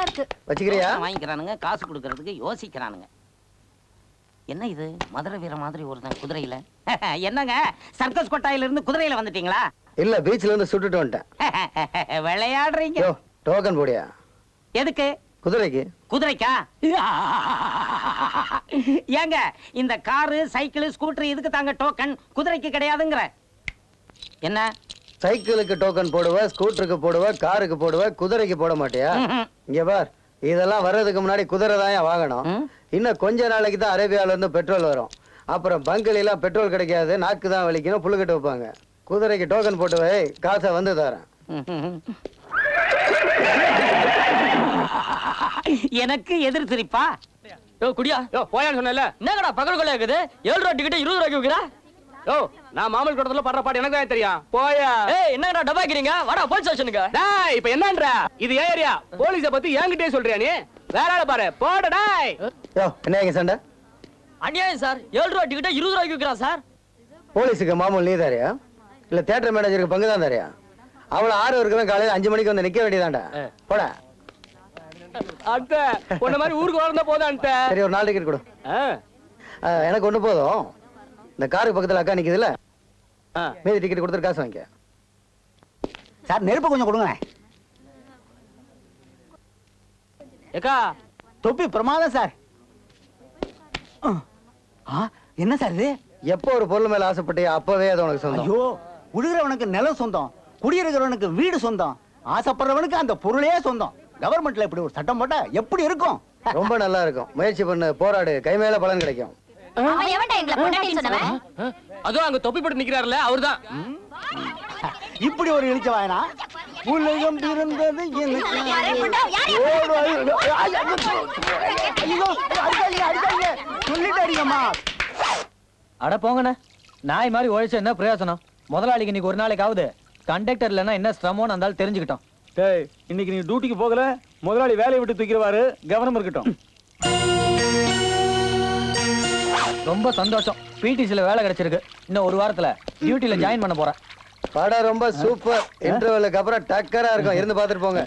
தான் இருக்கு. வச்சுக்கிறியா? வாங்கிக்கிறானுங்க, காசு கொடுக்கறதுக்கு யோசிக்கிறானுங்க. என்ன இது மதுரை வீர மாதிரி ஒருத்தன் குதிரையில? என்னங்க சர்க்கஸ் கொட்டாயில இருந்து குதிரையில வந்துட்டீங்களா? இல்ல, பீச்ல இருந்து சுட்டுட்டு வந்துட்டேன். விளையாடுறீங்க. டோக்கன் போடியா? எதுக்கு? குதிரைக்கு. குதிரைக்கா? ஏங்க இந்த காரு சைக்கிள் ஸ்கூட்டர் இதுக்கு தாங்க டோக்கன், குதிரைக்கு கிடையாதுங்கிற. என்ன? சைக்கிளுக்கு டோக்கன் போடுவ, ஸ்கூட்டருக்கு போடுவ, காருக்கு போடுவ, குதிரைக்கு போட மாட்டியா? இங்க பார், இதெல்லாம் வர்றதுக்கு முன்னாடி குதிரை தான் வாங்கணும். இன்னும் கொஞ்ச நாளைக்கு தான் அரேபியால இருந்து பெட்ரோல் வரும். அப்புறம் பங்குல எல்லாம் பெட்ரோல் கிடைக்காது, நாக்கு தான் வலிக்கணும், புழுக்கட்டு வைப்பாங்க. குதிரைக்கு டோக்கன் போட்டு வை, காசை வந்து தரேன். எனக்கு எதிர் சிரிப்பா? குடியா போயான்னு சொன்னல. என்னங்கடா பகல் இருக்குது? 7 ரூபா டிக்கெட் 20 ரூபாய்க்கு விற்கிறா? நான் மாமல் கூட்டத்துல படுற பாட்டு எனக்கு தான் தெரியும். போயா. என்னங்கடா டபாக்கிறீங்க? வாடா போலீஸ் ஸ்டேஷனுக்கு. டேய் இப்போ என்னன்ற? இது ஏரியா. போலீஸை பத்தி என்கிட்டயே சொல்றியா நீ? வேற ஆள பாரு. போடா டேய். என்னங்க சண்டை? அநியாயம் சார். 7 ரூபா டிக்கெட் 20 ரூபாய்க்கு விற்கிறா சார். போலீஸுக்கு மாமூல் நீ தாரியா? இல்ல தியேட்டர் மேனேஜருக்கு பங்கு தான் தாரியா? அவளை 6 இருக்கிறவன் காலையில 5 மணிக்கு வந்து நிக்க வேண்டியதாண்டா. போட. அத்தை உன்ன மாதிரி ஊருக்கு வரணும் போதான். சரி, ஒரு 4 டிக்கெட் கொடு. எனக்கு ஒண்ணு போதும். இந்த காருக்கு பக்கத்துல அக்கா நிக்குதுல்ல, மீதி டிக்கெட் கொடுத்துட்டு காசு வாங்கிக்க. சார் நெருப்பு கொஞ்சம் கொடுங்க. ஏக்கா தொப்பி பிரமாதம் சார். என்ன சார் இது? எப்போ ஒரு பொருள் மேல ஆசைப்பட்டியா அப்பவே அது உனக்கு சொந்தம். ஐயோ, உழுகிறவனுக்கு நிலம் சொந்தம், குடியிருக்கிறவனுக்கு வீடு சொந்தம், ஆசைப்படுறவனுக்கு அந்த பொருளே சொந்தம். கவர்மெண்ட்ல இப்படி ஒரு சட்டம் போட்டா எப்படி இருக்கும்? ரொம்ப நல்லா இருக்கும். முயற்சி பண்ணு, போராடு, கை மேல பலன் கிடைக்கும். அதோ அங்க தொப்பி போட்டு நிக்கிறாருல அவர்தான். இப்படி ஒரு இழிச்ச வாயனா உலகம் பிறந்தது சொல்லிட்டு அடிங்கம்மா. அட போங்கண்ணே, நாய் மாதிரி உழைச்ச என்ன பிரயோசனம்? முதலாளிக்கு இன்னைக்கு ஒரு நாளைக்காவது கண்டக்டர் இல்லைன்னா என்ன சிரமம்னு அந்த தெரிஞ்சுக்கிட்டோம். இன்னைக்கு நீ டியூட்டிக்கு போகல, முதலாளி வேலையை விட்டு தூக்கிடுவாரு, கவனம் இருக்கட்டும். ரொம்ப சந்தோஷம், பிடிசில வேலை கிடைச்சிருக்கு. இன்னும் ஒரு வாரத்துல டியூட்டில ஜாயின் பண்ண போறேன். படம் ரொம்ப சூப்பர். இன்டர்வலுக்கு அப்புறம் டக்கரா இருக்கும், இருந்து பாத்துட்டு போங்க.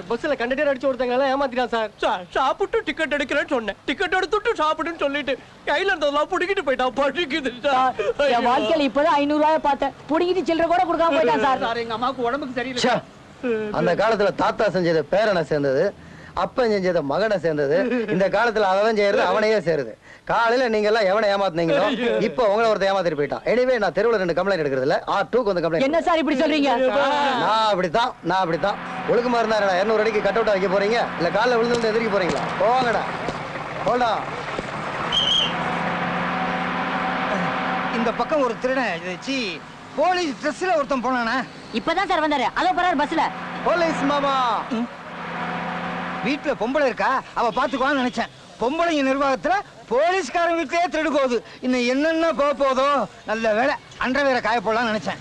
பஸ்ல கண்டக்டர் அடிச்சு ஒருத்தங்க ஏமாத்திட்டான் சார். சாப்பிட்டு டிக்கெட் எடுக்கிறேன்னு சொன்னேன், டிக்கெட் எடுத்துட்டு சாப்பிட்டுன்னு சொல்லிட்டு கையில இருந்ததெல்லாம் புடிக்கிட்டு போயிட்டான். படிக்குது என் வாழ்க்கையில இப்பதான் 500 ரூபாய் பார்த்தேன், புடிக்கிட்டு சில்லற கூட கொடுக்காம போயிட்டான் சார். எங்க அம்மாவுக்கு உடம்புக்கு சரியில்லை. அந்த காலத்துல தாத்தா செஞ்சது பேரனை சேர்ந்தது, அப்பன் செஞ்சது மகனை சேர்ந்தது. இந்த காலத்துல அவன் செய்யறது அவனையே சேருது. காலையில நீங்க எல்லாம் எவனை ஏமாத்துனீங்களோ இப்ப உங்களை ஒருத்த ஏமாத்திட்டு போயிட்டான். எனிவே நான் தெருவுல 2 கம்ப்ளைண்ட் எடுக்கிறது இல்ல, R2க்கு வந்து கம்ப்ளைண்ட். என்ன சார் இப்படி சொல்றீங்க? நான் அப்படித்தான் ஒழுக்கமா இருந்தாடா. 200 அடிக்கு கட் அவுட் வைக்க போறீங்க இல்ல காலைல விழுந்து எதிர்க்க போறீங்களா? போங்கடா, போடா. இந்த பக்கம் ஒரு திருடன் போலீஸ் ட்ரெஸ்ல ஒருத்தன் போனானா? இப்பதான் சார் வந்தாரு, அதோ போறாரு பஸ்ல. போலீஸ் மாமா வீட்டுல பொம்பளை இருக்கா, அவ பாத்துக்குவான்னு நினைச்சேன். பொம்பளைங்க நிர்வாகத்துல போலீஸ்காரங்க வீட்லயே திருடு போகுது. இன்னும் என்னென்ன போதோ. நல்ல வேலை அன்ற வேற காய போடலாம்னு நினைச்சேன்.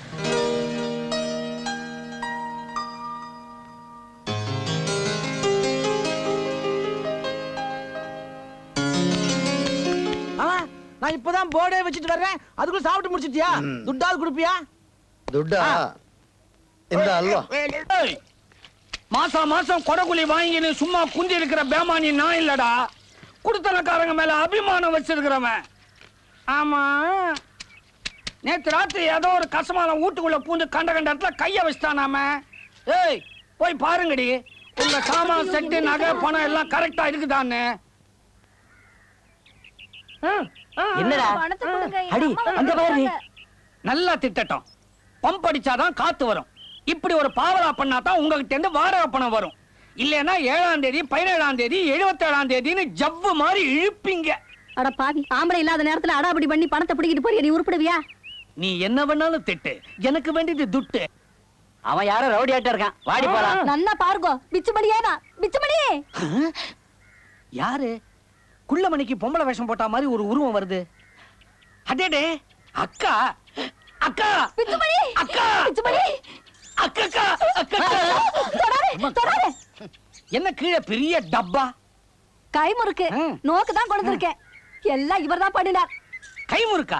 நான் இப்பதான் போர்டே வச்சுட்டு வர்றேன், அதுக்குள்ள சாப்பிட்டு முடிச்சிட்டியா? துட்டாவது கொடுப்பியா? துட்டா இந்த அல்வா. மாசம் கொடகுலி வாங்கி சும்மா குந்தி இருக்கிற பேமானி நான் இல்லடா, குடுத்தனக்காரங்க மேல அபிமானம் வச்சிருக்கிறவன். ஆமா, நேத்து ராத்திரி ஏதோ ஒரு கசமான வீட்டுக்குள்ள பூந்து கண்ட இடத்துல கைய வச்சுட்டானாம. ஏய் போய் பாருங்கடி, உங்க சாமான் செட்டு நகை பணம் எல்லாம் கரெக்டா இருக்குதான்னு. என்னடா அடி அந்த பாரு. நல்லா திட்டட்டும், பம்ப் அடிச்சாதான் காத்து வரும். இப்படி ஒரு பாவலா பண்ணாதான் உங்ககிட்ட இருந்து வாடகை பணம் வரும். இல்லைன்னா 7ஆம் தேதி 17ஆம் தேதி 77ஆம் தேதின்னு ஜவ்வு மாதிரி இழுப்பீங்க. அட பாவி, ஆம்பளை இல்லாத நேரத்துல அடாபடி பண்ணி பணத்தை பிடிக்கிட்டு போறிய, நீ உருப்பிடுவியா? நீ என்ன வேணாலும் திட்டு, எனக்கு வேண்டியது துட்டு. அவன் யாரோ ரவுடி ஆட்ட இருக்கான், வாடி போலாம். நன்னா பாருங்கோ, பிச்சுமணி ஏனா பிச்சுமணி. யாரு? குள்ளமணிக்கு பொம்பளை வேஷம் போட்ட மாதிரி ஒரு உருவம் வருது. அடேடே, அக்கா அக்கா பிச்சுமணி, அக்கா பிச்சுமணி, அக்கா அக்கா. தொடாதே, தொடாதே. என்ன கீழே பெரிய டப்பா? கை முறுக்கு நோக்கு தான் கொண்டு இருக்கேன். எல்லாம் இவர்தான் பண்ணினார். கை முறுக்கா?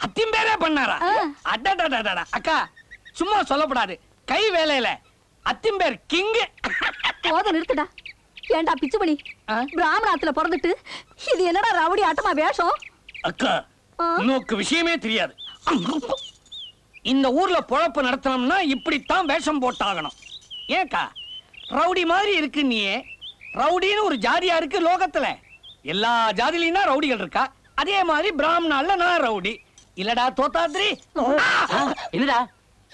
அத்திம்பேரே பண்ணாரா? அடடடடடா. அக்கா சும்மா சொல்லப்படாது, கை வேலையில அத்திம்பேர் கிங். போத நிறுத்துடா. ஏண்டா பிச்சுமணி, பிராமணாத்துல பிறந்துட்டு இது என்னடா ரவுடி ஆட்டமா வேஷம்? அக்கா நோக்கு விஷயமே தெரியாது. இந்த ஊர்ல பொழப்பு நடத்தணும்னா இப்படித்தான் வேஷம் போட்டாகணும். ஏக்கா ரவுடி மாதிரி இருக்கு நீயே. ரவுடின்னு ஒரு ஜாதியா இருக்கு லோகத்துல. எல்லா ஜாதியிலும் தான் ரவுடிகள் இருக்கா. அதே மாதிரி பிராமணால நான் ரவுடி இல்லடா தோத்தாத்ரி. என்னடா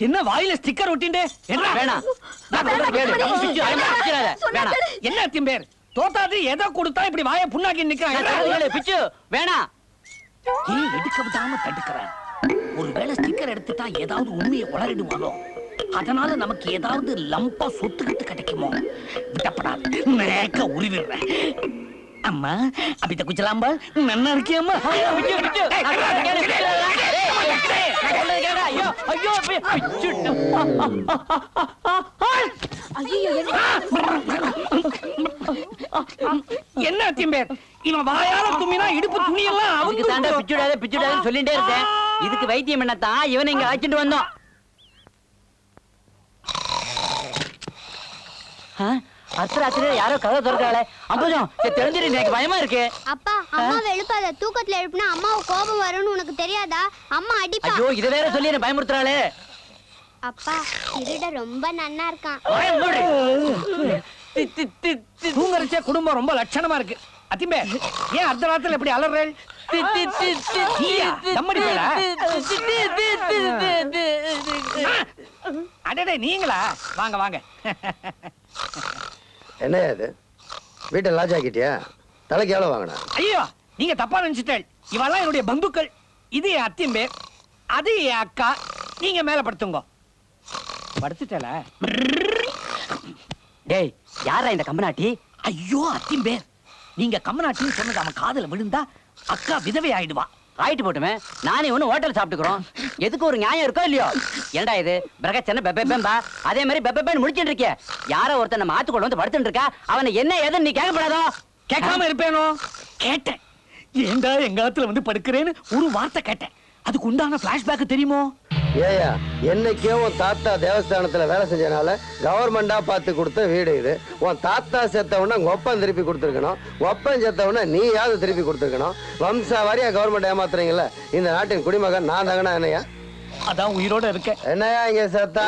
என்ன வாயில ஸ்டிக்கர் ஒட்டிண்டே? என்ன வேணாம், என்ன திம்பேர் தோத்தாத்ரி எதை கொடுத்தா இப்படி வாயை புண்ணாக்கி நிக்கிறாங்க? பிச்சு வேணாம். ஏன் எடுக்க விடாம தடுக்கிறான்? ஒருவேளை ஸ்டிக்கர் எடுத்துட்டா ஏதாவது உண்மையை உளறிடுவானோ? அதனால நமக்கு ஏதாவது லம்பா சொத்துக்கிட்டு கிடைக்குமோ? விட்டப்படாது, மேக்க உருவிடுறேன். அம்மா அபித்த குச்சலாம்பா நன்னா இருக்கியம்மா? என்ன திம்பேர் இவன் வாயால தும்மினா இடுப்பு துணியெல்லாம் அவனுக்கு தாண்டா பிச்சுடாத பிச்சுடாதன்னு சொல்லிட்டே இருக்கேன். இதுக்கு வைத்தியம் என்னத்தான் இவனை இங்க அழைச்சிட்டு வந்தோம். அர்த்தராத்திரியில யாரோ கதை திறக்காளே. அம்புஜம் தெரிஞ்சிரு, எனக்கு பயமா இருக்கு. அப்பா அம்மாவை எழுப்பாத. தூக்கத்துல எழுப்புனா அம்மாவுக்கு கோபம் வரும்னு உனக்கு தெரியாதா? அம்மா அடிப்பா. ஐயோ இத வேற சொல்லி என்ன பயமுறுத்துறாளே. அப்பா திருட ரொம்ப நன்னா இருக்கான். தூங்கறச்சே குடும்பம் ரொம்ப லட்சணமா இருக்கு. அத்திம்பே ஏன் அர்த்தராத்திரில இப்படி அலறேள்? அடடே நீங்களா? வாங்க வாங்க. என்ன இது வீட்டை லாஜ் ஆக்கிட்டியா? தலைக்கு எவ்வளவு வாங்கினா? ஐயோ நீங்க தப்பா நினைச்சிட்டேள். இவெல்லாம் என்னுடைய பந்துக்கள். இது என் அத்தியம்பே, அது என் அக்கா. நீங்க மேல படுத்துங்க. படுத்துட்டல. டேய் யாரா இந்த கம்பனாட்டி? ஐயோ அத்திம்பேர், நீங்க கம்பனாட்டின்னு சொன்னது அவன் காதுல விழுந்தா அக்கா விதவை ஆயிடுவா. ஆயிட்டு போட்டுமே, நானே ஒண்ணு ஹோட்டல் சாப்பிட்டுக்கிறோம். எதுக்கு ஒரு நியாயம் இருக்கோ இல்லையோ? ஏண்டா இது பிரகச்சன பெப்பேம்பா அதே மாதிரி பெப்பேன்னு முடிச்சுட்டு இருக்கிய. யாரோ ஒருத்தன் நம்ம ஆத்துக்குள்ள வந்து படுத்துட்டு இருக்கா. அவனை என்ன ஏதுன்னு நீ கேட்கப்படாதோ? கேட்காம இருப்பேனோ? கேட்டேன். ஏண்டா எங்க ஆத்துல வந்து படுக்கிறேன்னு ஒரு வார்த்தை கேட்டேன். அதுக்கு உண்டான பிளாஷ்பேக் தெரியுமோ? ஏயா என்னைக்கே உன் தாத்தா தேவஸ்தானத்துல வேலை செஞ்சனால கவர்மெண்டா பார்த்து கொடுத்த வீடு இது. உன் தாத்தா செத்தவன உங்க ஒப்பம் திருப்பி கொடுத்துருக்கணும். ஒப்பம் செத்தவன நீயாவது திருப்பி கொடுத்துருக்கணும். வம்சாவாரியா கவர்மெண்ட் ஏமாத்துறீங்கல்ல. இந்த நாட்டின் குடிமகன் நான் தாங்கனா என்னையா? அதான் உயிரோட இருக்கேன். என்னையா இங்க செத்தா?